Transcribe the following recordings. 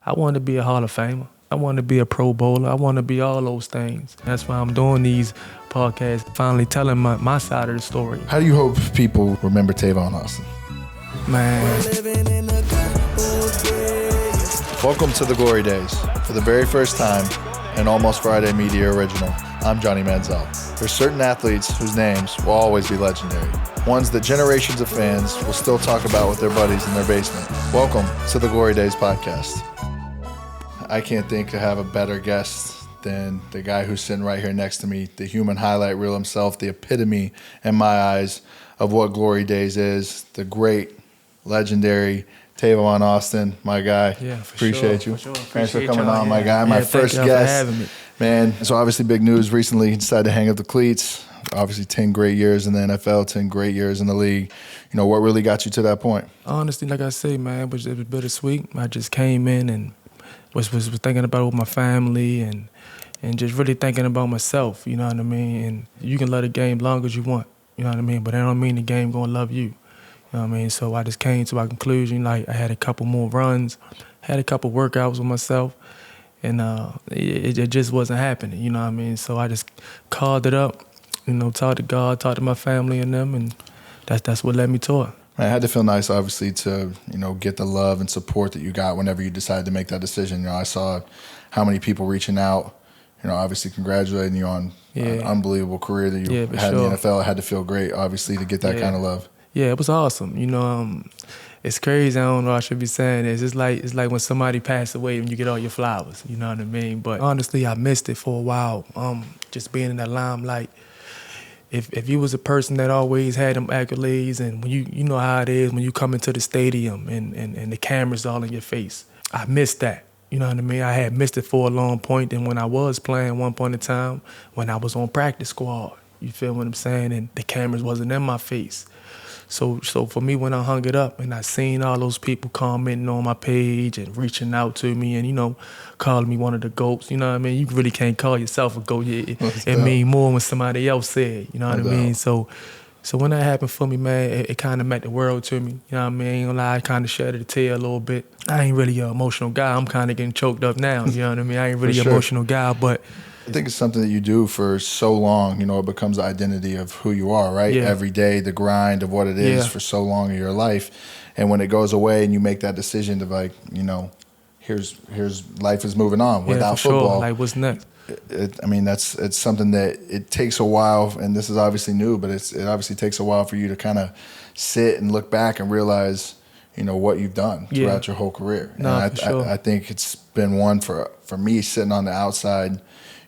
I wanted to be a Hall of Famer. I wanted to be a Pro Bowler. I want to be all those things. That's why I'm doing these podcasts, finally telling my side of the story. How do you hope people remember Tavon Austin? Man. Welcome to the Glory Daze. For the very first time, an Almost Friday Media original, I'm Johnny Manziel. There's certain athletes whose names will always be legendary. Ones that generations of fans will still talk about with their buddies in their basement. Welcome to the Glory Daze podcast. I can't think to have a better guest than the guy who's sitting right here next to me, the human highlight reel himself, the epitome in my eyes of what Glory Daze is, the great, legendary Tavon Austin, my guy. Yeah, for Appreciate sure, you. for sure. Thanks for Appreciate coming y'all. on, my Yeah. guy. My Yeah, first thank y'all for guest. having me. Man, so obviously big news recently. He decided to hang up the cleats. Obviously 10 great years in the NFL, 10 great years in the league. You know, what really got you to that point? Honestly, like I say, man, it was bittersweet. I just came in and was thinking about it with my family and just really thinking about myself, you know what I mean? And you can love the game long as you want, you know what I mean? But that don't mean the game gonna love you, you know what I mean? So I just came to a conclusion, like I had a couple more runs, had a couple workouts with myself, and it just wasn't happening, you know what I mean? So I just called it up, you know, talked to God, talked to my family and them, and that's what led me to it. It had to feel nice, obviously, to, you know, get the love and support that you got whenever you decided to make that decision. You know, I saw how many people reaching out, you know, obviously congratulating you on an unbelievable career that you had in the NFL. It had to feel great, obviously, to get that kind of love. Yeah, it was awesome. You know, it's crazy. I don't know what I should be saying this. It's like when somebody passed away and you get all your flowers, you know what I mean? But honestly, I missed it for a while, just being in that limelight. If you was a person that always had them accolades, and when you know how it is when you come into the stadium and the camera's all in your face, I missed that. You know what I mean? I had missed it for a long point. And when I was playing one point in time, when I was on practice squad, you feel what I'm saying? And the cameras wasn't in my face. So for me, when I hung it up and I seen all those people commenting on my page and reaching out to me and, you know, calling me one of the GOATs, you know what I mean? You really can't call yourself a GOAT. It mean more when somebody else said, you know what I mean? So when that happened for me, man, it kind of meant the world to me. You know what I mean? Ain't gonna lie, I kind of shedded a tear a little bit. I ain't really an emotional guy. I'm kind of getting choked up now, you know what I mean? I ain't really an emotional guy, but I think it's something that you do for so long, you know, it becomes the identity of who you are, right? Yeah. Every day, the grind of what it is for so long in your life. And when it goes away and you make that decision to, like, you know, here's life is moving on without football. Sure. Like, what's next? It's something that it takes a while, and this is obviously new, but it obviously takes a while for you to kind of sit and look back and realize, you know, what you've done throughout your whole career. I think it's been one for me sitting on the outside,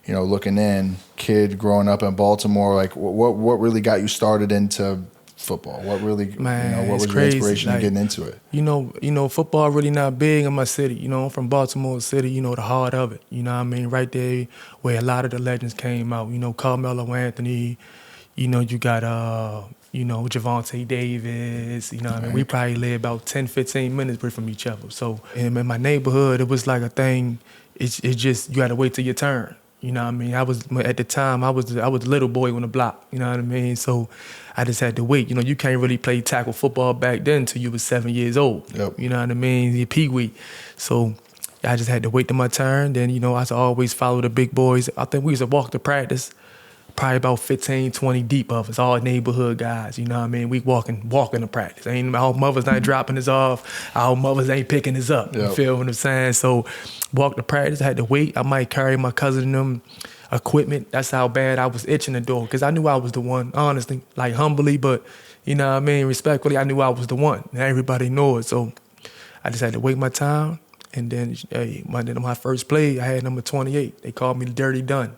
you know, looking in, kid growing up in Baltimore, like what really got you started into football? What really, what was your inspiration in getting into it? You know, football really not big in my city. You know, I'm from Baltimore City, you know, the heart of it. You know what I mean? Right there where a lot of the legends came out. You know, Carmelo Anthony, you know, you got, Javante Davis, you know what I mean? We probably live about 10, 15 minutes away from each other. So in my neighborhood, it was like a thing, it's just, you got to wait till your turn. You know what I mean? I was the little boy on the block, you know what I mean? So I just had to wait. You know, you can't really play tackle football back then until you was 7 years old. Yep. You know what I mean? You're pee-wee. So I just had to wait till my turn. Then, you know, I used to always follow the big boys. I think we used to walk to practice, probably about 15, 20 deep of us, all neighborhood guys, you know what I mean? We walking to practice. Our mothers ain't dropping us off. Our mothers ain't picking us up. Yep. You feel what I'm saying? So walk to practice, I had to wait. I might carry my cousin and them equipment. That's how bad I was itching the door, because I knew I was the one, honestly, like humbly, but, you know what I mean, respectfully, I knew I was the one. And everybody knew it. So I just had to wait my time. And then my first play, I had number 28. They called me the Dirty Dunn.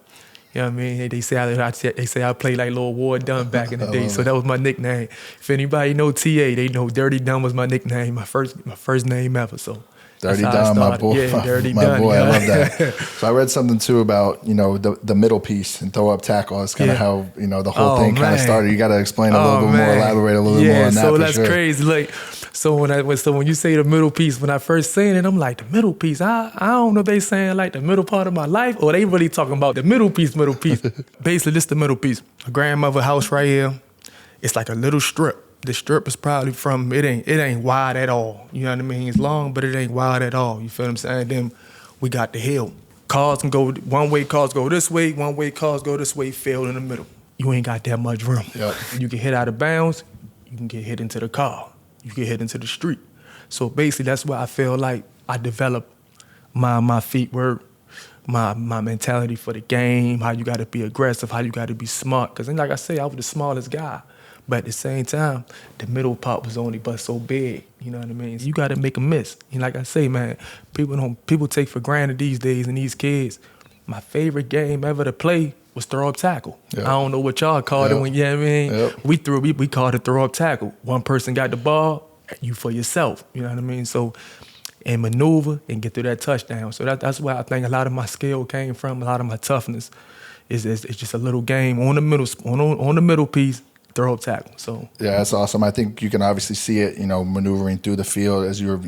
You know what I mean? They say I played like Lil Ward Dunn back in the day, so that was my nickname. If anybody know TA, they know Dirty Dunn was my nickname, my first name ever. So Dirty Dunn, my boy. Yeah, Dirty my Dunn. boy, I love that. So I read something too about, you know, the middle piece and throw up tackle. That's kind of how, you know, the whole thing kind of started. You got to explain a little bit more, elaborate a little bit more on that. So that's crazy. Like, so when you say the middle piece, when I first seen it, I'm like, the middle piece. I don't know if they saying like the middle part of my life, or they really talking about the middle piece. Basically, this the middle piece. My grandmother house right here. It's like a little strip. the strip is probably from, it ain't wide at all. You know what I mean? It's long, but it ain't wide at all. You feel what I'm saying? Then we got the hill. Cars can go one way, cars go this way, one way, cars go this way, field in the middle. You ain't got that much room. Yep. You can hit out of bounds, you can get hit into the car, you can hit into the street. So basically that's why I feel like I developed my feet work, my mentality for the game, how you gotta be aggressive, how you gotta be smart. Cause then, like I say, I was the smallest guy. But at the same time, the middle part was only but so big. You know what I mean? You gotta make a miss. And like I say, man, people take for granted these days and these kids. My favorite game ever to play was throw up tackle. Yep. I don't know what y'all called it when, you know what I mean? Yep. We called it throw up tackle. One person got the ball, you for yourself. You know what I mean? So, and maneuver and get through that touchdown. So that's where I think a lot of my skill came from, a lot of my toughness. It's just a little game on the middle piece, throw up tackle. So yeah, that's awesome. I think you can obviously see it, maneuvering through the field as you're,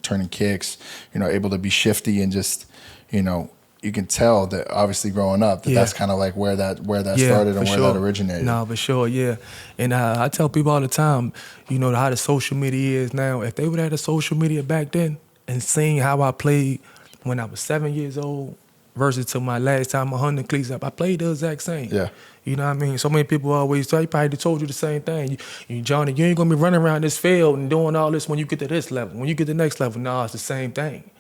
turning kicks, able to be shifty and just, you can tell that obviously growing up that's kind of like where that started and where that originated. No, for sure, yeah. And I tell people all the time, how the social media is now. If they would have the social media back then and seeing how I played when I was 7 years old versus to my last time 100 cleats up, I played the exact same. Yeah. You know what I mean? So many people always tell, he probably told you the same thing. Johnny, you ain't gonna be running around this field and doing all this when you get to this level. When you get to the next level, no, it's the same thing.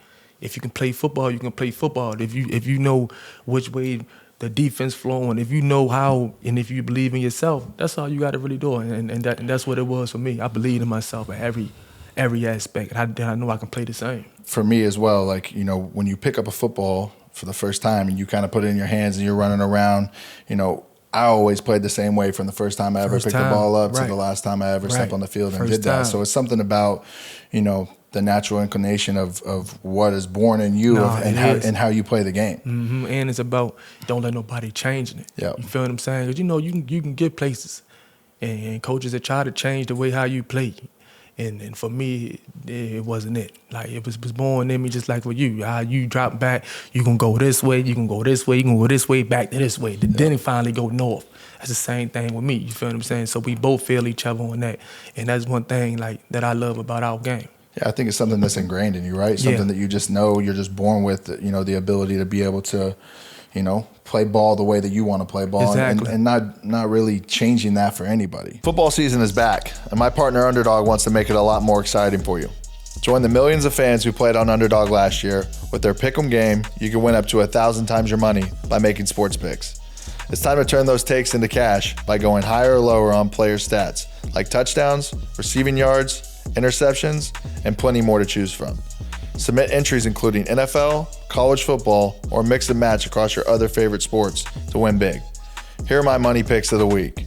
If you can play football, you can play football. If you know which way the defense flowing, if you know how, and if you believe in yourself, that's all you got to really do. And that's what it was for me. I believed in myself at every aspect. And I know I can play the same. For me as well, like, when you pick up a football for the first time and you kind of put it in your hands and you're running around, I always played the same way from the first time I ever picked the ball up to the last time I ever stepped on the field and did that. So it's something about, the natural inclination of what is born in you and how you play the game. Mm-hmm. And it's about don't let nobody changing it. Yep. You feel what I'm saying? Because you can get places, and coaches that try to change the way how you play. And for me, it wasn't it. Like it was born in me just like for you. How you drop back, you can go this way, you can go this way, you can go this way, back to this way. Then it finally go north. That's the same thing with me. You feel what I'm saying? So we both feel each other on that. And that's one thing like that I love about our game. Yeah, I think it's something that's ingrained in you, right? Something that you just know, you're just born with, the ability to be able to, play ball the way that you want to play ball. Exactly. And not really changing that for anybody. Football season is back, and my partner Underdog wants to make it a lot more exciting for you. Join the millions of fans who played on Underdog last year. With their pick'em game, you can win up to 1,000 times your money by making sports picks. It's time to turn those takes into cash by going higher or lower on player stats, like touchdowns, receiving yards, interceptions, and plenty more to choose from. Submit entries including NFL, college football, or mix and match across your other favorite sports to win big. Here are my money picks of the week.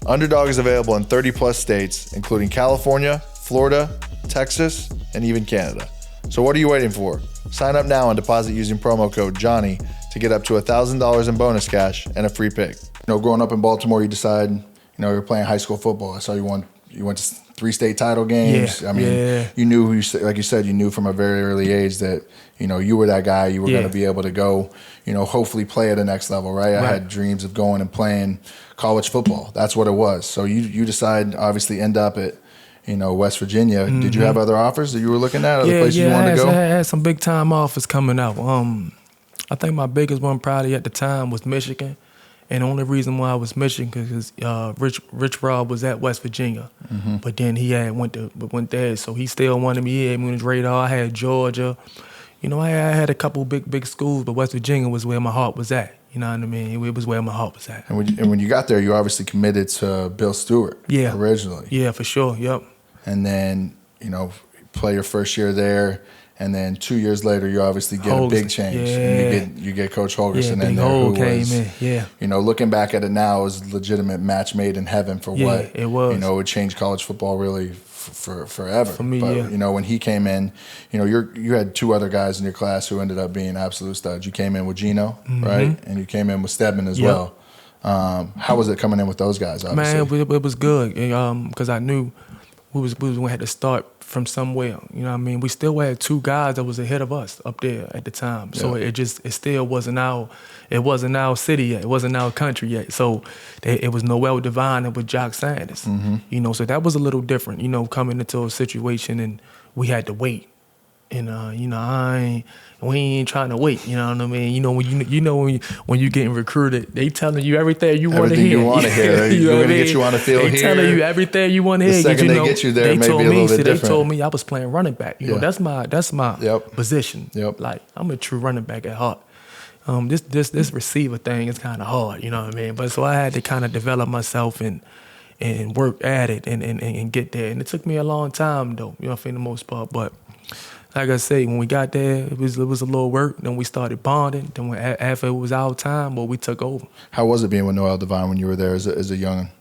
Underdog is available in 30+ states, including California, Florida, Texas, and even Canada. So what are you waiting for? Sign up now and deposit using promo code Johnny to get up to $1,000 in bonus cash and a free pick. Growing up in Baltimore, you decide, you're playing high school football. I saw you went to 3 state title games. Yeah, I mean, you knew like you said, you knew from a very early age that, you were that guy. You were going to be able to go, hopefully play at the next level, right? I had dreams of going and playing college football. That's what it was. So you decide, obviously, end up at, West Virginia. Mm-hmm. Did you have other offers that you were looking at, other places you wanted to go? I had some big time offers coming up. I think my biggest one probably at the time was Michigan. And the only reason why I was Michigan because Rich Rob was at West Virginia, but then he went there, so he still wanted me. He had me on his radar. I had Georgia, I had a couple big schools, but West Virginia was where my heart was at. You know what I mean? It was where my heart was at. And when you got there, you obviously committed to Bill Stewart. Yeah. Originally. Yeah, for sure. Yep. And then play your first year there. And then 2 years later, you obviously get a big change. Yeah. And you get Coach Holgerson in there, who was, looking back at it now, is a legitimate match made in heaven for what it was. It would change college football really for forever. For me, but when he came in, you had 2 other guys in your class who ended up being absolute studs. You came in with Geno, right? And you came in with Stedman as well. How was it coming in with those guys? Obviously? Man, it was good because I knew we had to start from somewhere. You know what I mean? We still had 2 guys that was ahead of us up there at the time. So it still wasn't our city yet. It wasn't our country yet. So it was Noel Devine and with Jock Sanders. You know, so that was a little different, you know, coming into a situation and we had to wait. And you know, we ain't trying to wait. You know what I mean? You know when you getting recruited, they telling you everything you want to hear. Everything you want to hear. We're gonna get you on the field here. They telling you everything you want to hear. The second they get you there, it may be a little bit different. They told me I was playing running back. You know, that's my position. Yep. Like I'm a true running back at heart. This receiver thing is kind of hard. You know what I mean? But so I had to kind of develop myself and work at it and get there. And it took me a long time though. You know, for the most part, but. Like I say, when we got there, it was a little work. Then we started bonding. Then after it was our time, we took over. How was it being with Noel Devine when you were there as a youngin'?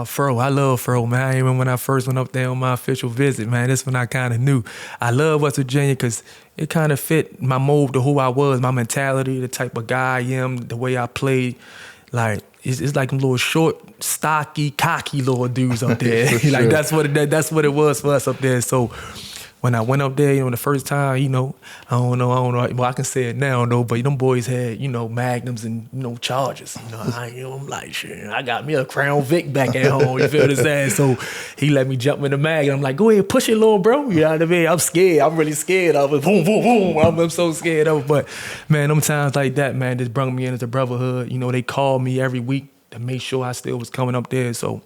Fro, I love Fro, man. I remember when I first went up there on my official visit, man. That's when I kind of knew. I love West Virginia because it kind of fit my mold to who I was, my mentality, the type of guy I am, the way I played. Like, it's like them little short, stocky, cocky little dudes up there. Sure. Like, that's what it was for us up there. So, when I went up there, you know, the first time, you know, I don't know. Well, I can say it now, though, but them boys had, you know, Magnums and, you know, Chargers. You know, I'm like, shit, I got me a Crown Vic back at home, you feel what I'm saying? So he let me jump in the mag, and I'm like, go ahead, push it, little bro. You know what I mean? I'm scared. I'm really scared of it. Boom, boom, boom. I'm so scared of it. But, man, them times like that, man, just brought me into brotherhood. You know, they called me every week to make sure I still was coming up there. So,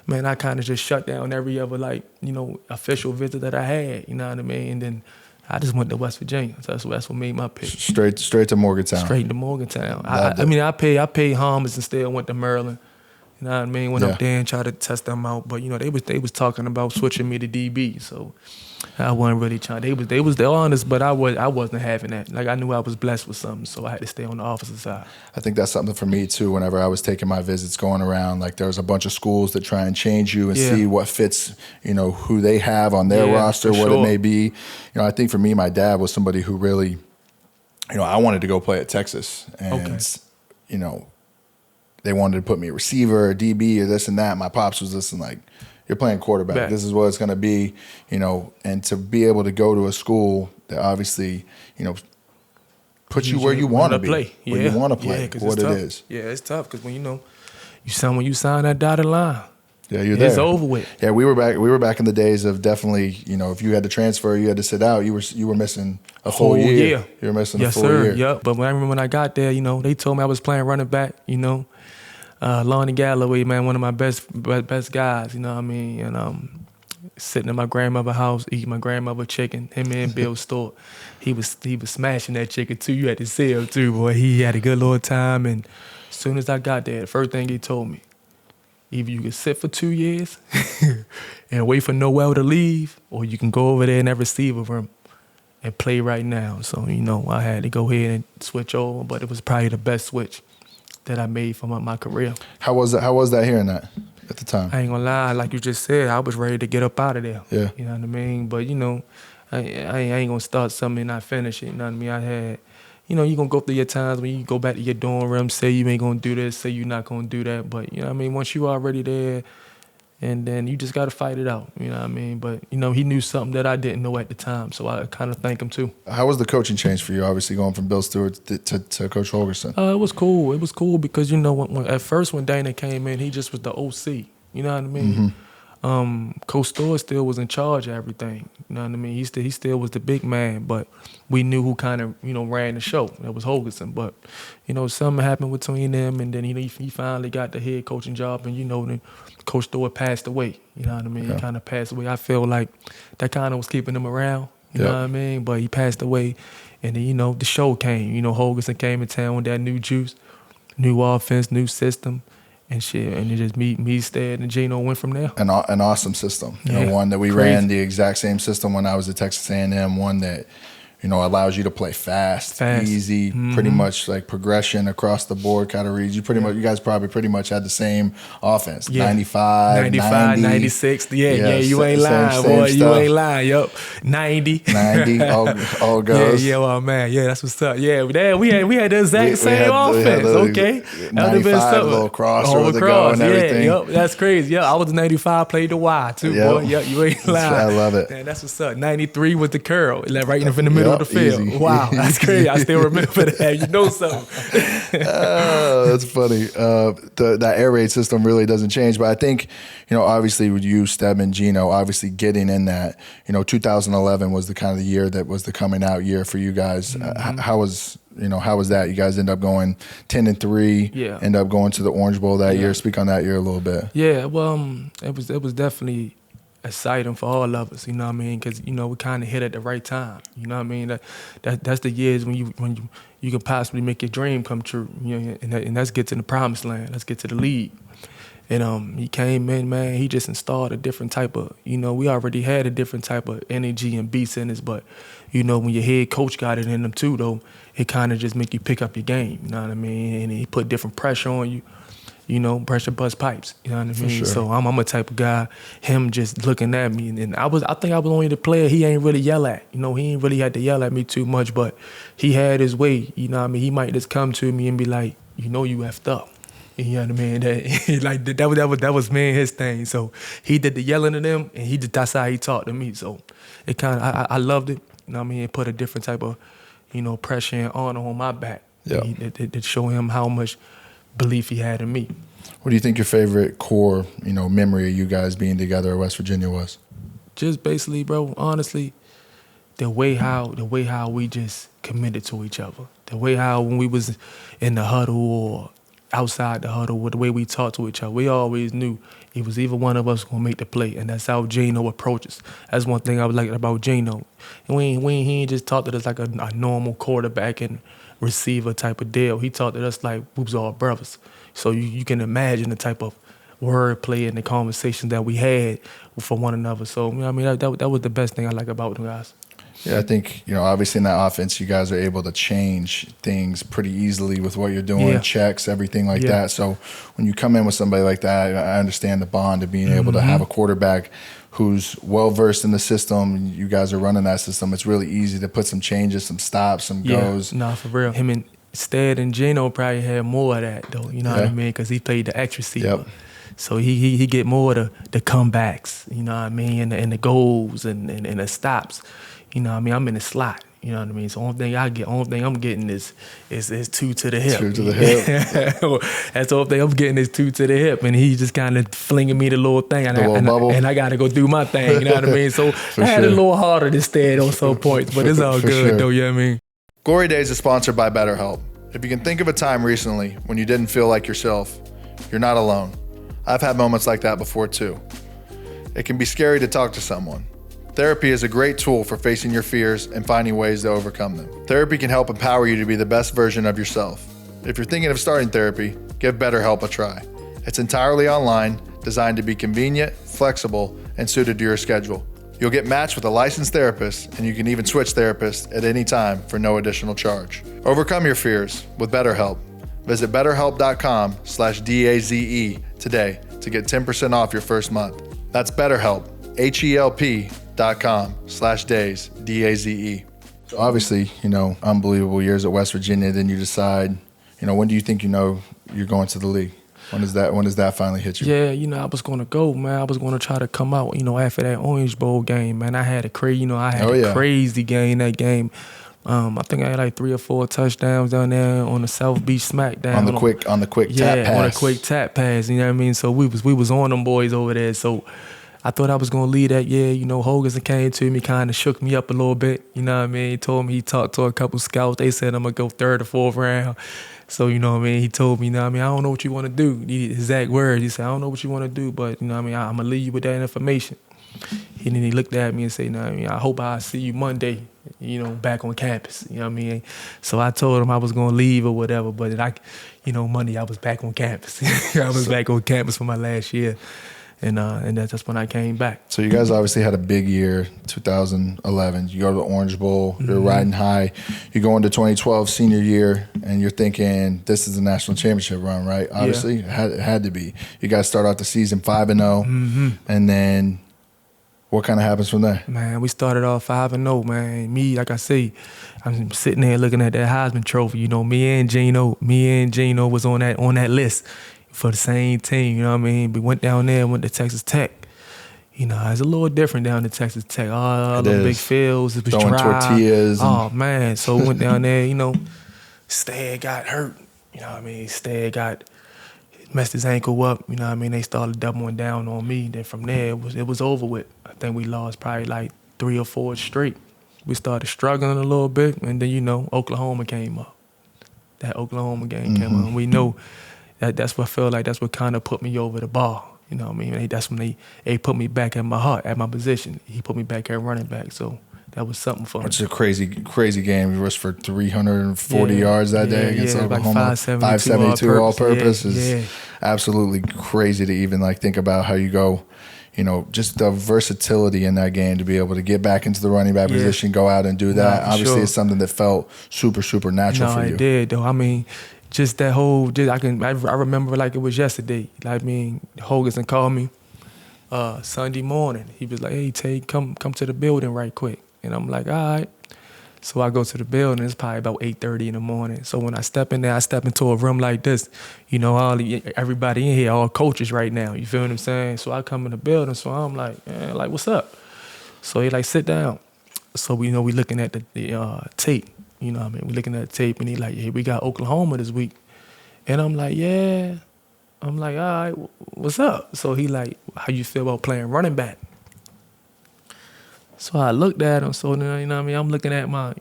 man, I kind of just shut down every other, like, you know, official visit that I had, you know what I mean? And then I just went to West Virginia. So that's what made my pick. Straight to Morgantown. Straight to Morgantown. I paid homage and still went to Maryland. You know what I mean? Went up there and tried to test them out. But, you know, they was talking about switching me to DB. So I wasn't really trying. They was honest, but I wasn't having that. Like, I knew I was blessed with something, so I had to stay on the offensive side. I think that's something for me too. Whenever I was taking my visits going around, like there was a bunch of schools that try and change you and see what fits, you know, who they have on their roster, what it may be. You know, I think for me, my dad was somebody who really, you know, I wanted to go play at Texas, and you know, they wanted to put me a receiver, a DB, or this and that. My pops was listening like, you're playing quarterback. This is what it's going to be, you know, and to be able to go to a school that obviously, you know, put you where you want to be, where you want to play, what it is. Yeah, it's tough because when you sign that dotted line, you're there. It's over with. Yeah, we were back in the days of definitely, you know, if you had to transfer, you had to sit out. You were missing a full year. You were missing a full year. Yep. But I remember when I got there, you know, they told me I was playing running back, you know. Lonnie Galloway, man, one of my best guys, you know what I mean? And sitting in my grandmother's house, eating my grandmother's chicken. Him and Bill Stewart, he was smashing that chicken too. You had to see him too, boy. He had a good little time. And as soon as I got there, the first thing he told me, either you can sit for 2 years and wait for Noel to leave, or you can go over there in that receiver room and play right now. So, you know, I had to go ahead and switch over, but it was probably the best switch that I made for my career. How was that hearing that at the time? I ain't gonna lie, like you just said, I was ready to get up out of there. Yeah. You know what I mean? But, you know, I ain't gonna start something and not finish it. You know what I mean? I had, you know, you gonna go through your times when you go back to your dorm room, say you ain't gonna do this, say you're not gonna do that. But, you know what I mean? Once you already there, and then you just gotta fight it out. You know what I mean? But, you know, he knew something that I didn't know at the time, so I kind of thank him too. How was the coaching change for you, obviously going from Bill Stewart to Coach Holgorsen? It was cool. It was cool because, you know, when Dana came in, he just was the OC. You know what I mean? Coach Stewart still was in charge of everything. You know what I mean? He still was the big man, but we knew who kind of, you know, ran the show. That was Holgorsen. But, you know, something happened between them, and then he finally got the head coaching job, and, you know, then Coach Stewart passed away. You know what I mean? He kind of passed away. I feel like that kind of was keeping him around. You know what I mean? But he passed away, and then, you know, the show came. You know, Holgorsen came in town with that new juice, new offense, new system. And shit, and it just me, Stead, and Geno went from there. An awesome system, you know, one that we ran the exact same system when I was at Texas A&M. One that, allows you to play fast. Easy, pretty much like progression across the board kind of reads. You guys probably pretty much had the same offense. 95, 90. 96. Yeah, you ain't lying, boy. Stuff. You ain't lying. Yup. 90. 90, all goes. Yeah, well, man. Yeah, that's what's up. Yeah, we had the exact same offense. Okay. 95, a little cross over the goal and everything. Yup, that's crazy. Yeah, I was 95, played the Y too, boy. Yeah, you ain't lying. I love it. Man, that's what's up. 93 with the curl, like right in the middle of the field. Easy. Wow, that's crazy. I still remember that. You know something. That's funny. That air raid system really doesn't change, but I think, obviously with you, Stedman, Geno, obviously getting in that, 2011 was the kind of the year that was the coming out year for you guys. How was that? You guys end up going 10-3. Yeah. End up going to the Orange Bowl that year. Speak on that year a little bit. Yeah. Well, it was definitely exciting for all of us. You know what I mean? Because we kind of hit at the right time. You know what I mean? That's the years when you can possibly make your dream come true. And let's get to the promised land. Let's get to the league. And he came in, man. He just installed a different type of. We already had a different type of energy and beast in us, but when your head coach got it in them too, though, it kind of just make you pick up your game. You know what I mean? And he put different pressure on you. Pressure bust pipes. You know what I mean? Sure. So I'm a type of guy. Him just looking at me, and I think I was only the player he ain't really yell at. He ain't really had to yell at me too much, but he had his way. You know what I mean? He might just come to me and be like, you effed up. You know what I mean? That was me and his thing. So he did the yelling at them, and that's how he talked to me. So it kind of I loved it. You know what I mean? It put a different type of pressure and honor on my back. Yeah. To show him how much belief he had in me. What do you think your favorite core, memory of you guys being together at West Virginia was? Just basically, bro, honestly, the way how we just committed to each other. The way how when we was in the huddle or outside the huddle, with the way we talked to each other, we always knew it was either one of us gonna make the play, and that's how Geno approaches. That's one thing I was like about Geno. And he ain't just talked to us like a normal quarterback and receiver type of deal. He talked to us like we was all brothers. So you can imagine the type of wordplay and the conversations that we had for one another. So that was the best thing I like about them guys. Yeah, I think, obviously in that offense, you guys are able to change things pretty easily with what you're doing, checks, everything like that. So when you come in with somebody like that, I understand the bond of being able to have a quarterback who's well-versed in the system. You guys are running that system. It's really easy to put some changes, some stops, some goes. Nah, for real. Him and Stead and Geno probably had more of that, though. You know what I mean? Because he played the extra receiver. Yep. So he get more of the comebacks, you know what I mean, and the goals and the stops. You know what I mean? I'm in the slot. You know what I mean? So only thing I'm getting is two to the hip. Two to the hip. That's the only thing I'm getting is two to the hip. And he just kind of flinging me the little thing. And I got to go do my thing. You know what I mean? So I had a little harder to Stead on some points, but it's all good though, you know what I mean? Glory Daze is sponsored by BetterHelp. If you can think of a time recently when you didn't feel like yourself, you're not alone. I've had moments like that before too. It can be scary to talk to someone. Therapy is a great tool for facing your fears and finding ways to overcome them. Therapy can help empower you to be the best version of yourself. If you're thinking of starting therapy, give BetterHelp a try. It's entirely online, designed to be convenient, flexible, and suited to your schedule. You'll get matched with a licensed therapist, and you can even switch therapists at any time for no additional charge. Overcome your fears with BetterHelp. Visit BetterHelp.com/DAZE today to get 10% off your first month. That's BetterHelp, HELP.com/daze, DAZE. So obviously, unbelievable years at West Virginia. Then you decide, when do you think you're going to the league? When does that finally hit you? Yeah, I was gonna go, man. I was gonna try to come out, after that Orange Bowl game, man. I had a crazy game that game. I think I had like 3 or 4 touchdowns down there on the South Beach Smackdown. On the quick tap pass. On a quick tap pass, you know what I mean? So we was on them boys over there. So I thought I was gonna lead that year. Hoganson came to me, kind of shook me up a little bit. You know what I mean? He told me he talked to a couple scouts. They said I'm gonna go 3rd or 4th round. So, you know what I mean? He told me, I don't know what you want to do. The exact words. He said, I don't know what you want to do, but, I'm going to leave you with that information. And then he looked at me and said, I hope I see you Monday, back on campus. You know what I mean? So I told him I was going to leave or whatever, but Monday I was back on campus. I was back on campus for my last year. And that's when I came back. So you guys obviously had a big year, 2011. You go to the Orange Bowl, you're riding high. You go into 2012 senior year, and you're thinking this is the national championship run, right? Obviously, it had to be. You guys start out the season 5-0, and then what kind of happens from there? Man, we started off 5-0, man. Me, like I say, I'm sitting there looking at that Heisman trophy. You know, me and Geno was on that list for the same team. You know what I mean? We went down there and went to Texas Tech. You know, it's a little different down to Texas Tech. All the big fields, it was throwing dry. Tortillas. Oh, man. So we went down there, you know, Stead got hurt. You know what I mean? Stead messed his ankle up. You know what I mean? They started doubling down on me. Then from there, it was over with. I think we lost probably like 3 or 4 straight. We started struggling a little bit, and then, you know, Oklahoma came up. That Oklahoma game came up, and we know that's what I felt like. That's what kind of put me over the bar. You know what I mean? That's when they put me back at my heart, at my position. He put me back at running back, so that was something for me. Which is a crazy game. We rushed for 340 yards that day against Oklahoma. Like 572 all-purpose is Yeah. absolutely crazy to even like think about how you go. You know, just the versatility in that game to be able to get back into the running back position, go out and do that. Obviously, it's something that felt super natural for you. No, it did, though. I mean, just that whole, I remember like it was yesterday. I mean, Hoganson called me Sunday morning. He was like, hey, Tay, come to the building right quick. And I'm like, all right. So I go to the building. It's probably about 8:30 in the morning. So when I step in there, I step into a room like this. You know, everybody in here, all coaches right now. You feel what I'm saying? So I come in the building. So I'm like, man, like, what's up? So he like, sit down. So we looking at the tape. You know what I mean? We looking at the tape, and he like, hey, we got Oklahoma this week. And I'm like, yeah. I'm like, all right, what's up? So he like, how you feel about playing running back? So I looked at him. So then, you know what I mean? I'm looking at I'm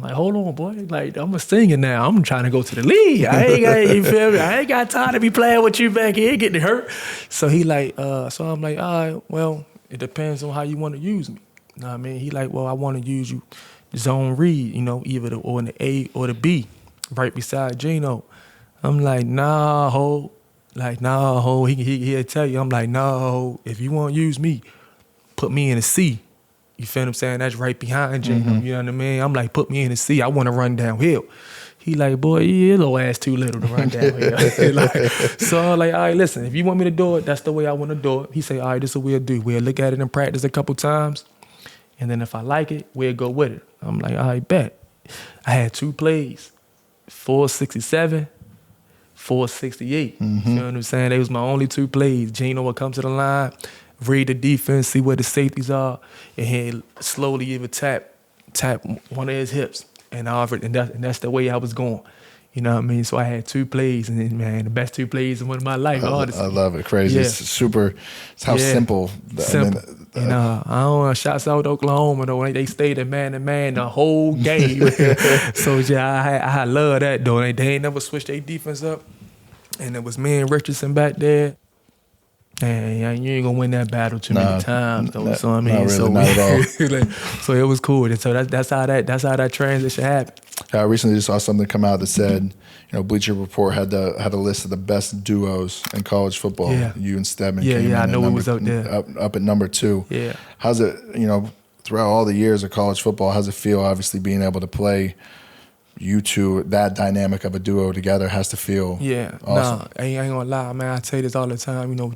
like, hold on, boy. Like, I'm a singer now. I'm trying to go to the league. You feel me? I ain't got time to be playing with you back here, getting hurt. So he like, so I'm like, all right, well, it depends on how you want to use me. You know what I mean? He like, well, I want to use you zone read, you know, either in the A or the B, right beside Geno. I'm like, nah, ho. Like, nah, ho. He'll tell you. I'm like, nah, ho. If you want to use me, put me in a C. You feel what I'm saying? That's right behind Geno. You know what I mean? I'm like, put me in a C. I want to run downhill. He like, boy, your little ass too little to run downhill. So I'm like, all right, listen, if you want me to do it, that's the way I want to do it. He say, all right, this is what we'll do. We'll look at it in practice a couple times, and then if I like it, we'll go with it. I'm like, all right, bet. I had 2 plays, 467, 468. You know what I'm saying? They was my only 2 plays. Geno would come to the line, read the defense, see where the safeties are, and he'd slowly even tap one of his hips. And that's the way I was going. You know what I mean? So I had 2 plays, and then, man, the best 2 plays in one of my life, honestly. I love it. Crazy. Yeah. It's how simple. Simple. I don't shouts out to Oklahoma, though. They stayed at man-to-man the whole game. So, yeah, I love that, though. They ain't never switched their defense up. And it was me and Richardson back there. And you ain't gonna win that battle too many times, though. So I mean, not at all. So it was cool. And so that's how that transition happened. I recently just saw something come out that said, you know, Bleacher Report had a list of the best duos in college football. Yeah. You and Stedman came in. I know it was up there. Up at number 2. Yeah. How's it, you know, throughout all the years of college football, how's it feel, obviously, being able to play you two, that dynamic of a duo together has to feel awesome. Nah, I ain't gonna lie, man. I say this all the time. You know,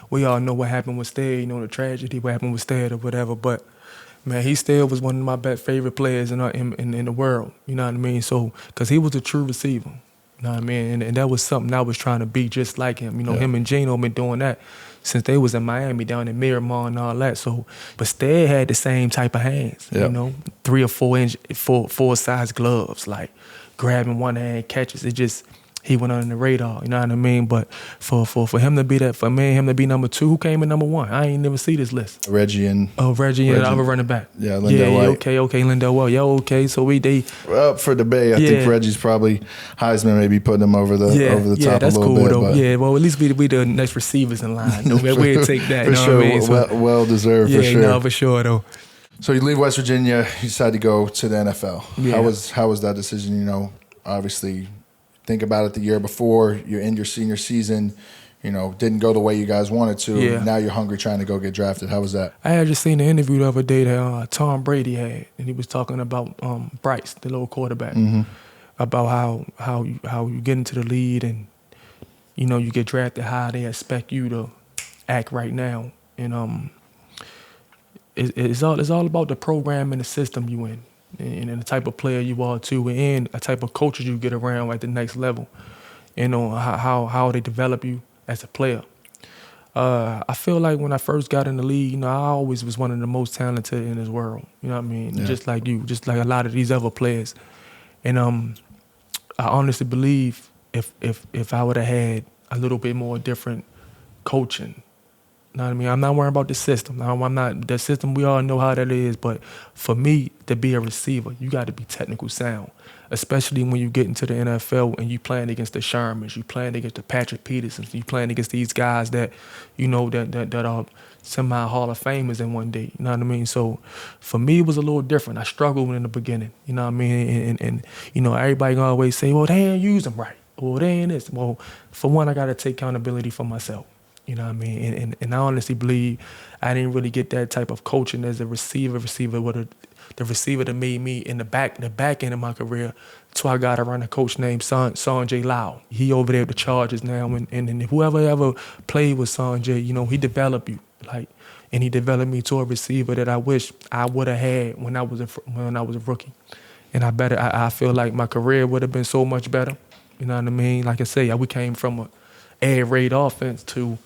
we all know what happened with Stead, you know, the tragedy, what happened with Stead or whatever. But, man, he still was one of my favorite players in the world. You know what I mean? So, because he was a true receiver. You know what I mean? And that was something I was trying to be just like him. You know, him and Geno been doing that since they was in Miami, down in Miramar and all that. So, but Stead had the same type of hands, you know, 3 or 4 inch, four size gloves, like grabbing one hand catches. It just, he went under the radar, you know what I mean? But for him to be that, for me and him to be number 2, who came in number 1? I ain't never see this list. Reggie and the other running back. Yeah, Lindell White. Okay, Lindell White. Yeah, okay. So they up for debate. I think Reggie's probably Heisman, maybe putting him over the top a little bit. Yeah, that's cool though. But. Yeah, well, at least we the next receivers in line. We'll take that. For sure, I mean? So, well deserved. For sure. No, for sure though. So you leave West Virginia, you decide to go to the NFL. Yeah. How was that decision? You know, obviously, think about it the year before, you're in your senior season, didn't go the way you guys wanted to. Yeah. Now you're hungry trying to go get drafted. How was that? I had just seen the interview the other day that Tom Brady had, and he was talking about Bryce, the little quarterback, about how you get into the lead and you get drafted, how they expect you to act right now, and it's all about the program and the system you in, and the type of player you are too, and a type of coaches you get around at the next level, how they develop you as a player. I feel like when I first got in the league, I always was one of the most talented in this world. You know what I mean? Yeah. Just like you, just like a lot of these other players. And I honestly believe if I would have had a little bit more different coaching, you know what I mean? I'm not worrying about the system. I'm not the system. We all know how that is. But for me to be a receiver, you got to be technical sound, especially when you get into the NFL and you playing against the Shermans, you playing against the Patrick Petersons, you playing against these guys that that are semi Hall of Famers in one day. You know what I mean? So for me, it was a little different. I struggled in the beginning. You know what I mean? And everybody gonna always say, well, they ain't use them right. Well, they ain't this. Well, for one, I got to take accountability for myself. You know what I mean? And I honestly believe I didn't really get that type of coaching as a receiver with the receiver that made me in the back end of my career. So I got around a coach named Sanjay Lau. He over there at the Chargers now, and whoever ever played with Sanjay, he developed you, and he developed me to a receiver that I wish I would have had when I was a rookie. And I feel like my career would have been so much better. You know what I mean? Like I say, we came from a air raid offense to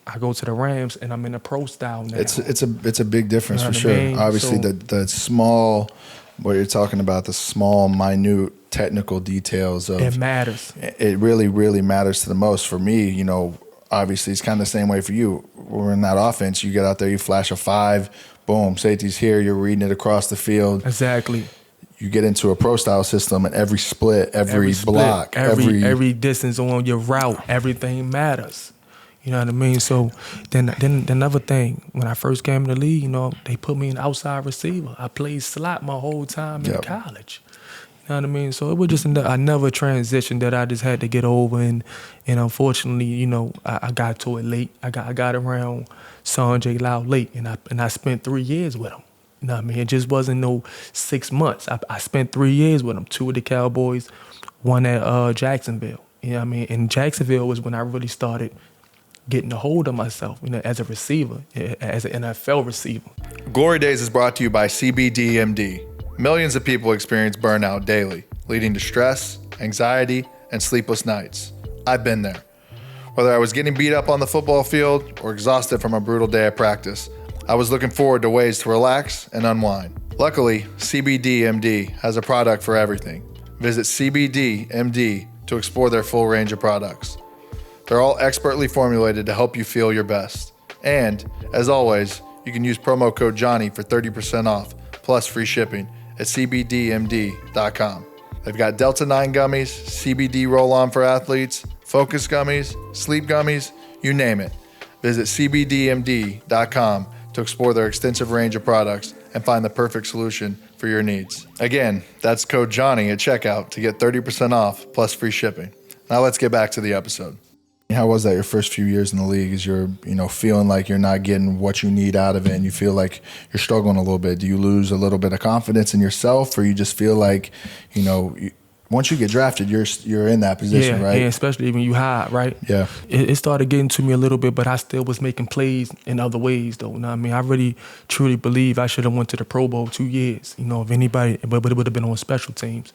I go to the Rams and I'm in a pro style now. It's a big difference for sure. I mean? Obviously, the small, what you're talking about, the small, minute technical details of it matters. It really, really matters to the most. For me, obviously it's kind of the same way for you. We're in that offense. You get out there, you flash a 5, boom, safety's here. You're reading it across the field. Exactly. You get into a pro style system, and every split, every block, every distance on your route, everything matters. You know what I mean? So then another thing, when I first came in the league, they put me in outside receiver. I played slot my whole time in college. You know what I mean? So it was just another transition that I just had to get over, and unfortunately, I got to it late. I got around Sanjay Lau late, and I spent 3 years with him. You know what I mean? It just wasn't no 6 months. I spent 3 years with him, 2 with the Cowboys, 1 at Jacksonville. You know what I mean? And Jacksonville was when I really started getting a hold of myself, as a receiver, as an NFL receiver. Glory Daze is brought to you by cbdMD. Millions of people experience burnout daily, leading to stress, anxiety, and sleepless nights. I've been there. Whether I was getting beat up on the football field or exhausted from a brutal day at practice, I was looking forward to ways to relax and unwind. Luckily, cbdMD has a product for everything. Visit cbdMD to explore their full range of products. They're all expertly formulated to help you feel your best. And, as always, you can use promo code Johnny for 30% off, plus free shipping at cbdMD.com. They've got Delta 9 gummies, CBD roll-on for athletes, focus gummies, sleep gummies, you name it. Visit cbdMD.com to explore their extensive range of products and find the perfect solution for your needs. Again, that's code Johnny at checkout to get 30% off plus free shipping. Now let's get back to the episode. How was that your first few years in the league? Is you're, feeling like you're not getting what you need out of it and you feel like you're struggling a little bit? Do you lose a little bit of confidence in yourself, or you just feel like, once you get drafted, you're in that position, right? Yeah, especially when you high, right? Yeah. It started getting to me a little bit, but I still was making plays in other ways, though. You know what I mean? I really, truly believe I should have went to the Pro Bowl 2 years, if anybody, but it would have been on special teams.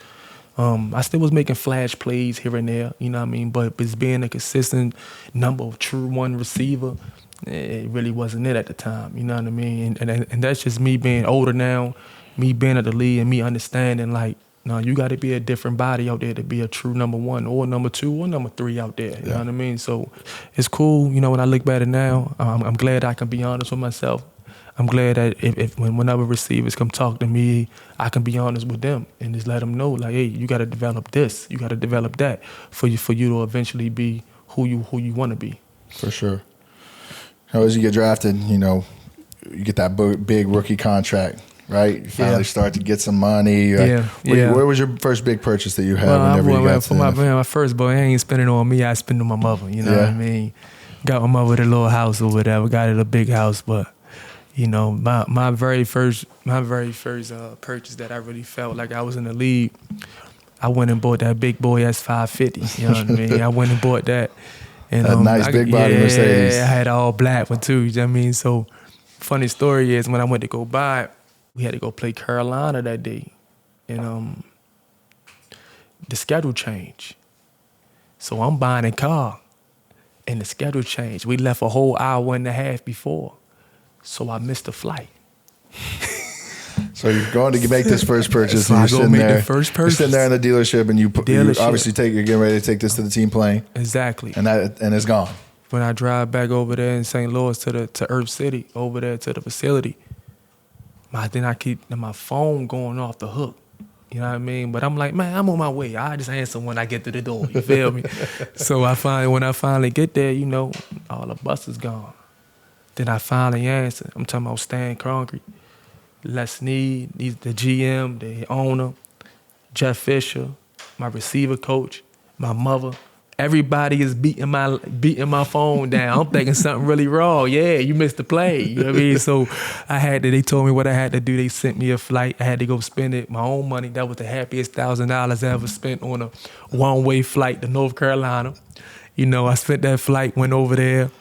I still was making flash plays here and there, you know what I mean? But it's being a consistent number of true one receiver, it really wasn't it at the time, you know what I mean? And that's just me being older now, me being at the league and me understanding, you got to be a different body out there to be a true number 1 or number 2 or number 3 out there, you know what I mean? So it's cool, when I look back at it now, I'm glad I can be honest with myself. I'm glad that whenever receivers come talk to me, I can be honest with them and just let them know, hey, you got to develop this, you got to develop that for you to eventually be who you want to be. For sure. As you get drafted, you get that big rookie contract. right? You finally start to get some money. Where was your first big purchase that you had whenever you got to my first boy, I ain't spending on me, I spend on my mother, you know what I mean? Got my mother a little house or whatever, got it a big house, but you know, my very first purchase that I really felt like I was in the league, I went and bought that big boy S550, you know what I mean? I went and bought that. And, a nice big body Mercedes. Yeah, I had an all black one too, you know what I mean? So funny story is when I went to go buy it, we had to go play Carolina that day. And the schedule changed. So I'm buying a car and the schedule changed. We left a whole hour and a half before. So I missed the flight. So you're going to make this first purchase. So and I go make the first purchase. You're sitting there in the dealership and you obviously you're getting ready to take this to the team plane. Exactly. And it's gone. When I drive back over there in St. Louis to Earth City, over there to the facility, then I keep my phone going off the hook. You know what I mean? But I'm like, man, I'm on my way. I just answer when I get to the door. You feel me? So when I finally get there, you know, all the bus is gone. Then I finally answer. I'm talking about Stan Kroenke, Les Snead, the GM, the owner, Jeff Fisher, my receiver coach, my mother. Everybody is beating my phone down. I'm thinking something really wrong. Yeah, you missed the play. You know what I mean? So they told me what I had to do. They sent me a flight. I had to go spend it, my own money. That was the happiest $1,000 I ever spent on a one-way flight to North Carolina. You know, I spent that flight, went over there.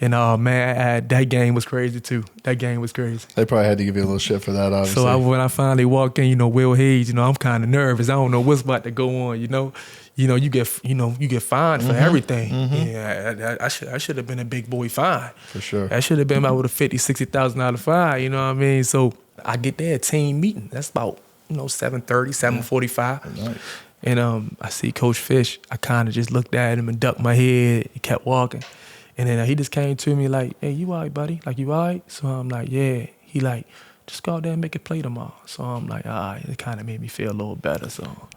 And man, that game was crazy too. That game was crazy. They probably had to give you a little shit for that, obviously. So when I finally walk in, you know, Will Hayes, you know, I'm kind of nervous. I don't know what's about to go on. You know, you get fined for everything. Mm-hmm. Yeah, I should have been a big boy fine. For sure. I should have been about with a $50,000-$60,000 fine. You know what I mean? So I get there, team meeting. That's about 7:30, 7:45. Nice. And I see Coach Fish. I kind of just looked at him and ducked my head. He kept walking. And then he just came to me like, hey, you all right, buddy? Like, you all right? So I'm like, yeah. He like, just go out there and make a play tomorrow. So I'm like, all right. It kind of made me feel a little better. So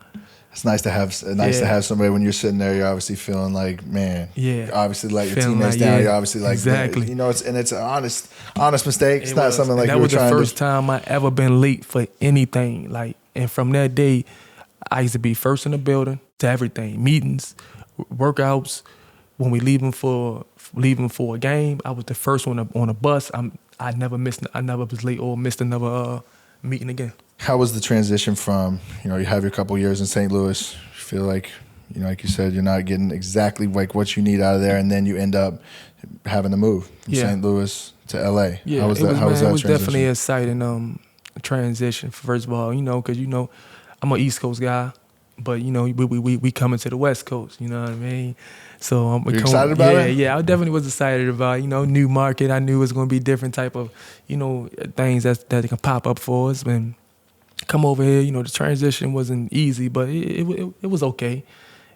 it's nice to have somebody when you're sitting there. You're obviously feeling like, man. Yeah. You're obviously like your teammates like, down. You're obviously like, exactly. Man, you know, it's an honest mistake. It's not something like you were trying to. That was the first time I ever been late for anything. Like, and from that day, I used to be first in the building to everything, meetings, workouts. When we leaving for a game, I was the first one on a bus. I never was late or missed another meeting again. How was the transition from, you have your couple years in St. Louis, you feel like, like you said, you're not getting exactly like what you need out of there, and then you end up having to move from St. Louis to L.A. Yeah, how was that transition? It was definitely an exciting transition, first of all, because, I'm an East Coast guy, but, we coming to the West Coast, you know what I mean? So I'm excited about it? Yeah, I definitely was excited about it. New market. I knew it was going to be different type of, things that can pop up for us. And come over here, the transition wasn't easy, but it was okay.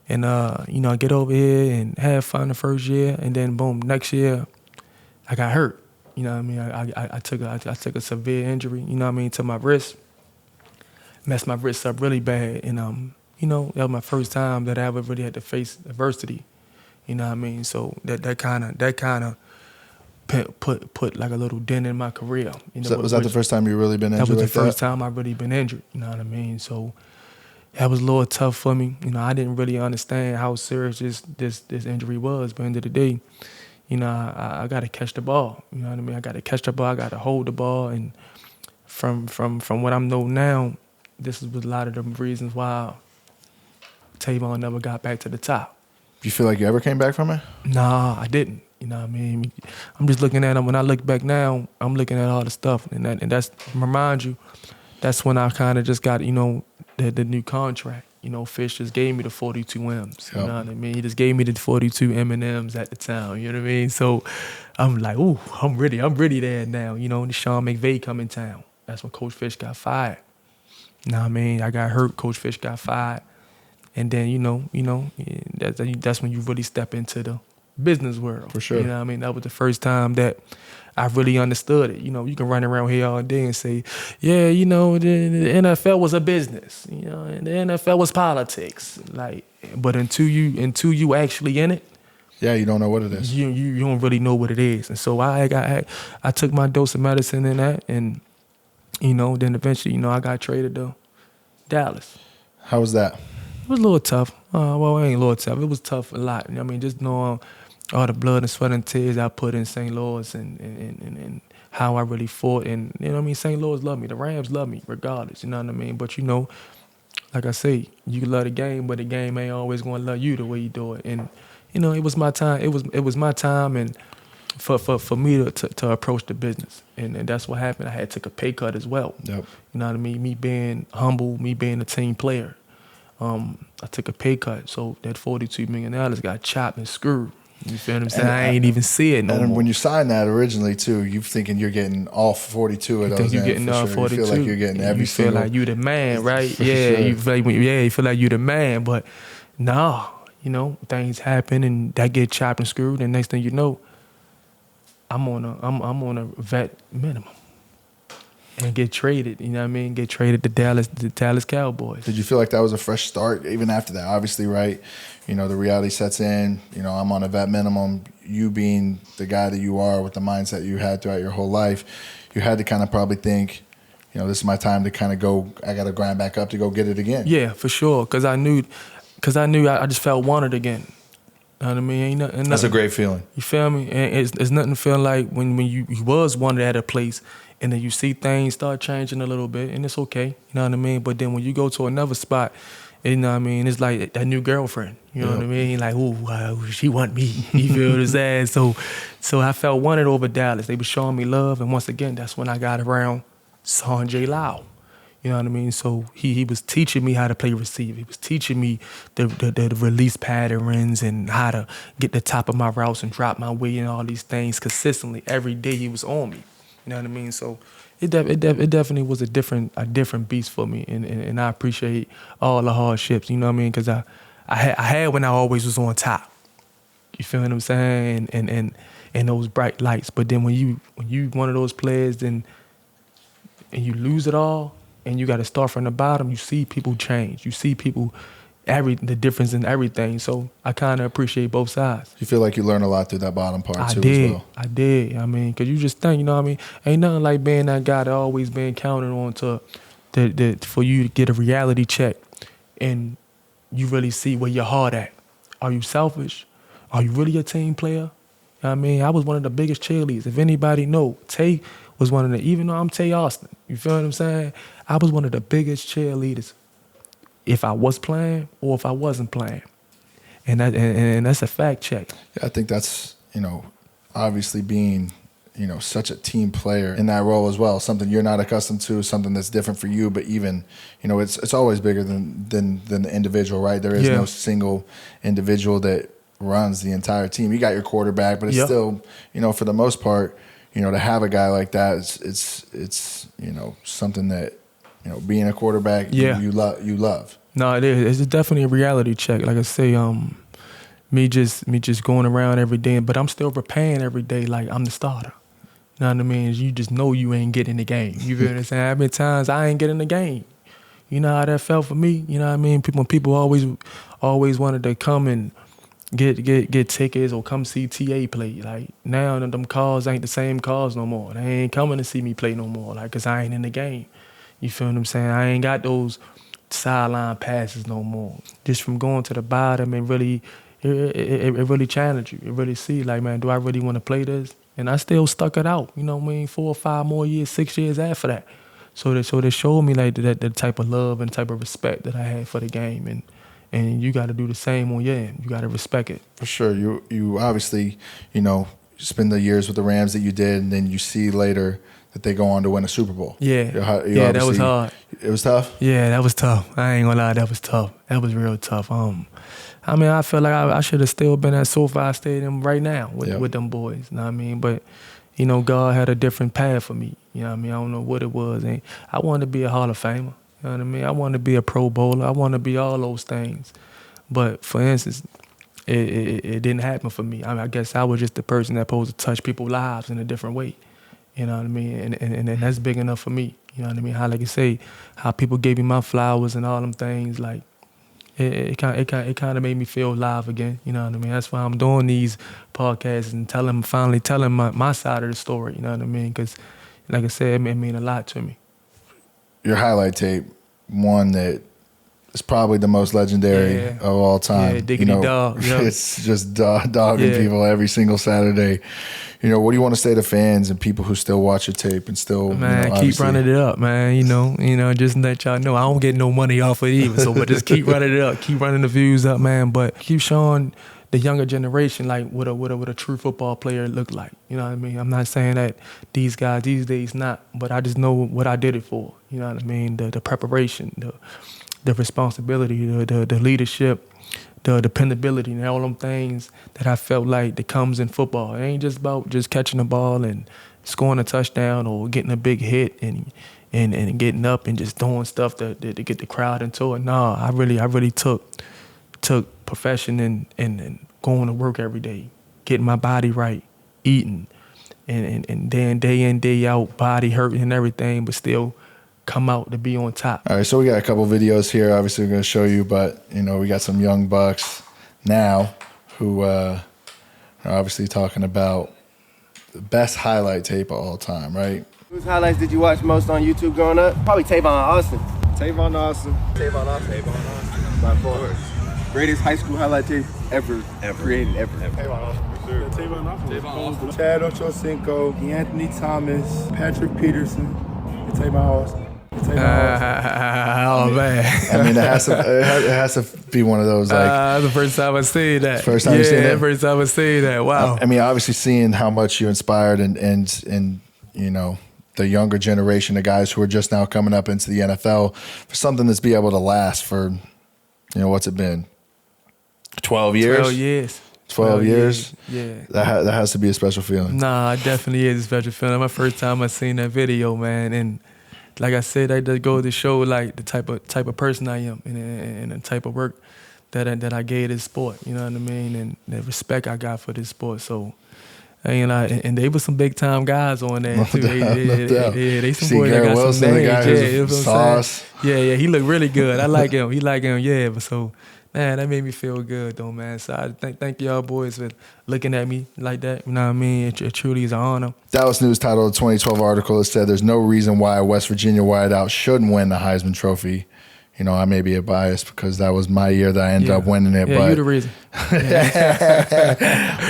And, I get over here and have fun the first year. And then, boom, next year, I got hurt. You know what I mean? I took a severe injury, to my wrist. Messed my wrist up really bad. And, that was my first time that I ever really had to face adversity. You know what I mean? So that kind of put like a little dent in my career. Was that the first time you really been injured? That was the first time I really been injured. You know what I mean? So that was a little tough for me. I didn't really understand how serious this injury was. But at the end of the day, I got to catch the ball. You know what I mean? I got to catch the ball. I got to hold the ball. And from what I know now, this was a lot of the reasons why Tavon never got back to the top. Do you feel like you ever came back from it? Nah, I didn't. You know what I mean? I'm just looking at them. When I look back now, I'm looking at all the stuff. And that's, remind you, that's when I kind of just got, the new contract. Fish just gave me the 42 M's. You know what I mean? He just gave me the 42 M&Ms at the time. You know what I mean? So I'm like, ooh, I'm ready there now. And Sean McVay come in town. That's when Coach Fish got fired. You know what I mean? I got hurt. Coach Fish got fired. And then, that's when you really step into the business world. For sure. You know what I mean? That was the first time that I really understood it. You can run around here all day and say, yeah, the NFL was a business. And the NFL was politics. But until you actually in it, yeah, you don't know what it is. You don't really know what it is. And so I took my dose of medicine in that, and Then eventually, I got traded to Dallas. How was that? It was a little tough. Well, it ain't a little tough. It was tough a lot. Just knowing all the blood and sweat and tears I put in St. Louis and how I really fought. And, St. Louis loved me. The Rams love me regardless, But, like I say, you can love the game, but the game ain't always going to love you the way you do it. And, it was my time. It was my time and for me to approach the business. And that's what happened. I had took a pay cut as well. Yep. You know what I mean? Me being humble, me being a team player. I took a pay cut, so that $42 million got chopped and screwed. You feel what I'm saying? I ain't even see it no more. And when you signed that originally, too, you thinking you're getting all 42 of those. You think you're getting all 42. You feel like you're getting every single. You feel like you the man, right? Yeah, sure. You feel like you the man. But nah, things happen and that get chopped and screwed. And next thing you know, I'm on a vet minimum. And get traded, Get traded to the Dallas Cowboys. Did you feel like that was a fresh start even after that? Obviously, right? The reality sets in. I'm on a vet minimum. You being the guy that you are with the mindset you had throughout your whole life, you had to kind of probably think, this is my time to kind of go. I got to grind back up to go get it again. Yeah, for sure. Because I knew I just felt wanted again. You know what I mean? Ain't nothing. That's a great feeling. You feel me? And it's nothing to feel like when you was wanted at a place and then you see things start changing a little bit and it's okay. You know what I mean? But then when you go to another spot, it's like that new girlfriend. You know what I mean? Like, ooh, she want me. You feel what I'm saying? So I felt wanted over Dallas. They were showing me love. And once again, that's when I got around Sanjay Lau. You know what I mean? So he was teaching me how to play receiver. He was teaching me the release patterns and how to get the top of my routes and drop my weight and all these things consistently. Every day he was on me. You know what I mean? So it definitely was a different beast for me. And I appreciate all the hardships, you know what I mean? Because I had when I always was on top. You feel what I'm saying? And those bright lights. But then when you one of those players and you lose it all, and you got to start from the bottom, you see people change. You see people, the difference in everything. So I kind of appreciate both sides. You feel like you learn a lot through that bottom part as well. I did. Because you just think, ain't nothing like being that guy that always been counted on for you to get a reality check and you really see where your heart at. Are you selfish? Are you really a team player? You know what I mean? I was one of the biggest cheerleaders. If anybody know, Tay was one of the, even though I'm Tavon Austin, you feel what I'm saying? I was one of the biggest cheerleaders if I was playing or if I wasn't playing. And that's a fact check. Yeah, I think that's, obviously being, such a team player in that role as well, something you're not accustomed to, something that's different for you, but even, it's always bigger than the individual, right? There is no single individual that runs the entire team. You got your quarterback, but it's still, for the most part, to have a guy like that, it's something that, being a quarterback, you love. No, it is. It's definitely a reality check. Like I say, me just going around every day, but I'm still preparing every day like I'm the starter. You know what I mean? You just know you ain't getting the game. You feel what I'm saying? How many times I ain't getting the game? You know how that felt for me? You know what I mean? People always wanted to come and get tickets or come see TA play. Like now them calls ain't the same calls no more. They ain't coming to see me play no more. Like, cause I ain't in the game. You feel what I'm saying? I ain't got those sideline passes no more. Just from going to the bottom and really, it really challenged you. It really see like, man, do I really want to play this? And I still stuck it out. You know what I mean? 4 or 5 more years, 6 years after that. So they showed me like that the type of love and type of respect that I had for the game. And you got to do the same on your end. You got to respect it. For sure. You obviously, spend the years with the Rams that you did, and then you see later that they go on to win a Super Bowl. Yeah, that was hard. It was tough? Yeah, that was tough. I ain't going to lie, that was tough. That was real tough. I feel like I should have still been at SoFi Stadium right now with them boys. You know what I mean? But, God had a different path for me. You know what I mean? I don't know what it was. And I wanted to be a Hall of Famer. You know what I mean? I wanted to be a Pro Bowler. I wanted to be all those things. But, for instance, it didn't happen for me. I guess I was just the person that supposed to touch people's lives in a different way. You know what I mean? And that's big enough for me. You know what I mean? How, like I say, how people gave me my flowers and all them things, like, it kind of made me feel alive again. You know what I mean? That's why I'm doing these podcasts and finally telling my side of the story. You know what I mean? Because, like I said, it mean a lot to me. your highlight tape, one that is probably the most legendary of all time. Yeah, Diggity Dog. Yep. It's just dogging people every single Saturday. What do you want to say to fans and people who still watch your tape and still, man, keep running it up, man. Just let y'all know I don't get no money off of it either. So, but just keep running it up, keep running the views up, man. But keep showing the younger generation like what a true football player look like. You know what I mean? I'm not saying that these guys these days not, but I just know what I did it for. You know what I mean? The preparation, the responsibility, the leadership, the dependability, and all them things that I felt like that comes in football. It ain't just about just catching the ball and scoring a touchdown or getting a big hit and getting up and just doing stuff to get the crowd into it. No, I really took profession and going to work every day, getting my body right, eating, and then day in, day out, body hurting and everything, but still come out to be on top. All right, so we got a couple videos here. Obviously, we're going to show you, but we got some young bucks now who are obviously talking about the best highlight tape of all time, right? Whose highlights did you watch most on YouTube growing up? Probably Tavon Austin. Tavon Austin. By far. Greatest high school highlight tape ever created, ever. Tavon Austin, for sure. Tavon Austin. Chad Ochocinco, Anthony Thomas, Patrick Peterson, and Tavon Austin. Oh man! I mean, it has to be one of those the first time I seen that. First time you seen that. First time I seen that. Wow. I mean, obviously seeing how much you inspired and the younger generation of guys who are just now coming up into the NFL for something that's be able to last for, what's it been? 12 years. 12 years. 12 years. Yeah. That has to be a special feeling. Nah, it definitely is a special feeling. My first time I seen that video, man, and like I said, that just goes to show like the type of person I am and the type of work that I gave this sport. You know what I mean? And the respect I got for this sport. So, and they were some big time guys on there too. They some boys that got some names. Sauce. Yeah, he looked really good. I like him. Yeah. But so, man, that made me feel good though, man. So I thank y'all boys for looking at me like that. You know what I mean? It truly is an honor. Dallas News titled a 2012 article that said there's no reason why a West Virginia wideout shouldn't win the Heisman Trophy. I may be a bias because that was my year that I ended up winning it. Yeah, but you're the reason.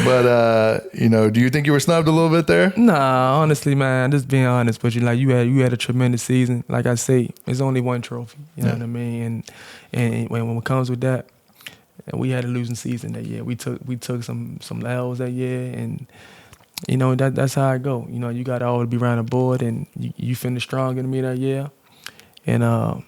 But do you think you were snubbed a little bit there? Nah, honestly, man, just being honest with you, like you had a tremendous season. Like I say, it's only one trophy. You know what I mean? And when it comes with that, and we had a losing season that year. We took some L's that year, and that's how I go. You got to always be around the board, and you finish stronger than me that year, and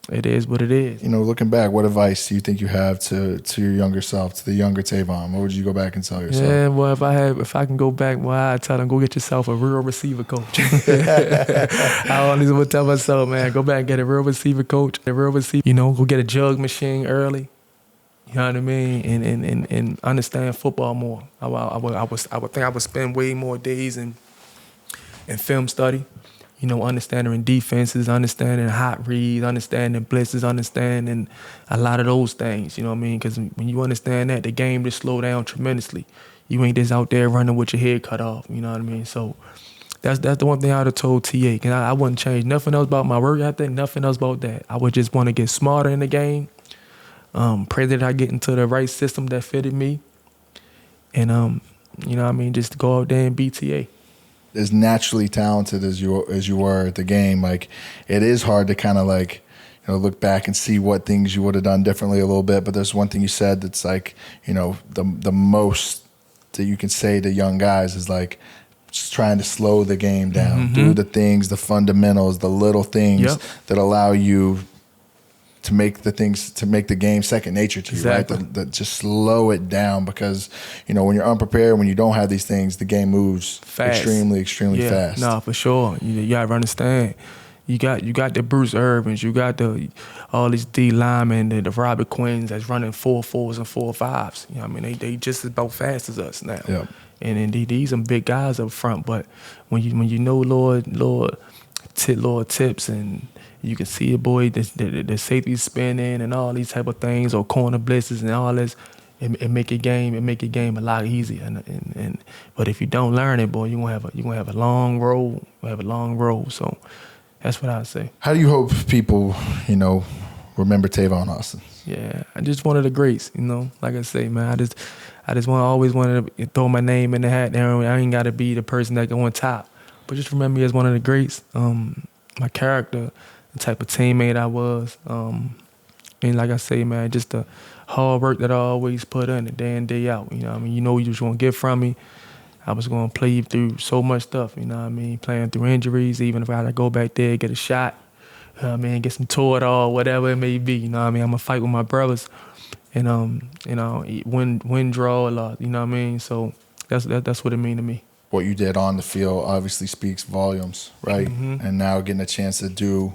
it is what it is. Looking back, what advice do you think you have to your younger self, to the younger Tavon? What would you go back and tell yourself? Yeah, well, if I can go back, I'd tell them, go get yourself a real receiver coach. I always would tell myself, man, go back and get a real receiver coach, go get a jug machine early. You know what I mean? And understand football more. I would think I would spend way more days in film study. Understanding defenses, understanding hot reads, understanding blitzes, understanding a lot of those things. You know what I mean? Because when you understand that, the game just slow down tremendously. You ain't just out there running with your head cut off. You know what I mean? So that's the one thing I would have told TA. And I wouldn't change nothing else about my work ethic, nothing else about that. I would just want to get smarter in the game. Pray that I get into the right system that fitted me. And, just go out there and beat TA. As naturally talented as you were at the game, like it is hard to kind of like look back and see what things you would have done differently a little bit. But there's one thing you said that's like the most that you can say to young guys is like just trying to slow the game down, do the things, the fundamentals, the little things that allow you to make the game second nature to you, right? That just slow it down because, when you're unprepared, when you don't have these things, the game moves fast. extremely fast. No, for sure. You gotta understand. You got the Bruce Urbans, you got all these D linemen, the Robert Quinns that's running 4.4s and 4.5s. You know what I mean? They just about fast as us now. Yep. And these some big guys up front, but when you know Lord tips and you can see it, boy, the safety spinning and all these type of things, or corner blitzes and all this. It make your game a lot easier. But if you don't learn it, boy, you gonna have a long road. So That's what I'd say. How do you hope people, remember Tavon Austin? Yeah, I just one of the greats, Like I say, man, I just always wanted to throw my name in the hat there. I ain't got to be the person that go on top, but just remember me as one of the greats. My character, the type of teammate I was, and like I say, man, just the hard work that I always put in, day in, day out. You know what I mean? You know what you was gonna get from me. I was gonna play through so much stuff. You know what I mean? Playing through injuries, even if I had to go back there, get a shot. You know what I mean? Get some Toradol, whatever it may be. You know what I mean? I'm gonna fight with my brothers, and win, draw a lot. You know what I mean? So that's what it mean to me. What you did on the field obviously speaks volumes, right? Mm-hmm. And now getting a chance to do,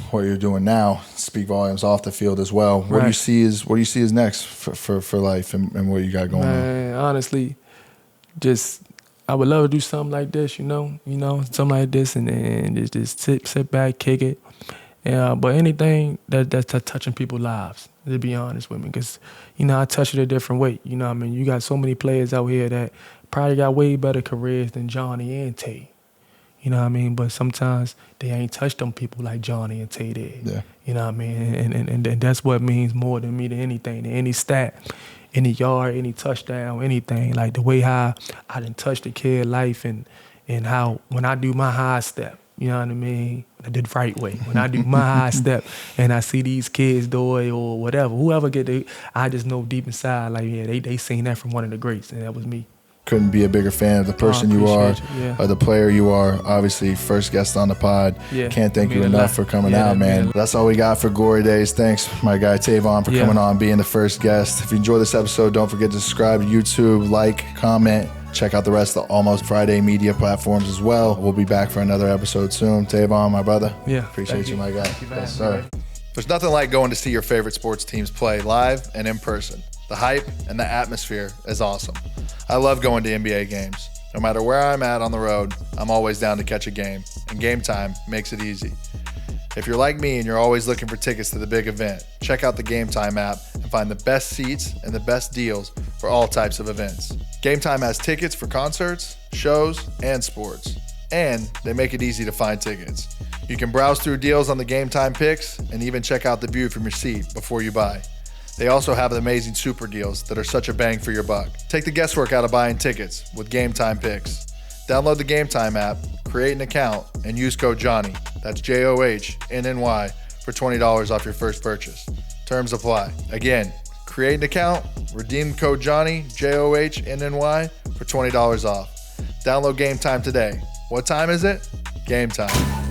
what you're doing now, speak volumes off the field as well. What do you see is next for life and what you got going on? Honestly, I would love to do something like this, something like this, and just sit back, kick it. But anything that's touching people's lives, to be honest with me, because I touch it a different way. You know what I mean? You got so many players out here that probably got way better careers than Johnny and Tay. You know what I mean? But sometimes they ain't touched them people like Johnny and Tay did. Yeah. You know what I mean? And that's what means more to me than anything, than any stat, any yard, any touchdown, anything. Like the way how I done touched the kid life and how when I do my high step, you know what I mean? I did the right way. When I do my high step and I see these kids do it or whatever, whoever I just know deep inside, like, yeah, they seen that from one of the greats, and that was me. Couldn't be a bigger fan of the person you are, or the player you are. Obviously, first guest on the pod. Yeah, can't thank you enough for coming out, man. That's all we got for Glory Daze. Thanks, my guy Tavon, for coming on, being the first guest. If you enjoyed this episode, don't forget to subscribe to YouTube, like, comment. Check out the rest of the Almost Friday media platforms as well. We'll be back for another episode soon. Tavon, my brother. Yeah. Appreciate you, my guy. Yes, sir. There's nothing like going to see your favorite sports teams play live and in person. The hype and the atmosphere is awesome. I love going to NBA games. No matter where I'm at on the road, I'm always down to catch a game, and Gametime makes it easy. If you're like me and you're always looking for tickets to the big event, check out the Gametime app and find the best seats and the best deals for all types of events. Gametime has tickets for concerts, shows, and sports, and they make it easy to find tickets. You can browse through deals on the Gametime picks and even check out the view from your seat before you buy. They also have amazing super deals that are such a bang for your buck. Take the guesswork out of buying tickets with Gametime Picks. Download the Gametime app, create an account, and use code Johnny, that's JOHNNY, for $20 off your first purchase. Terms apply. Again, create an account, redeem code Johnny, JOHNNY, for $20 off. Download Gametime today. What time is it? Gametime.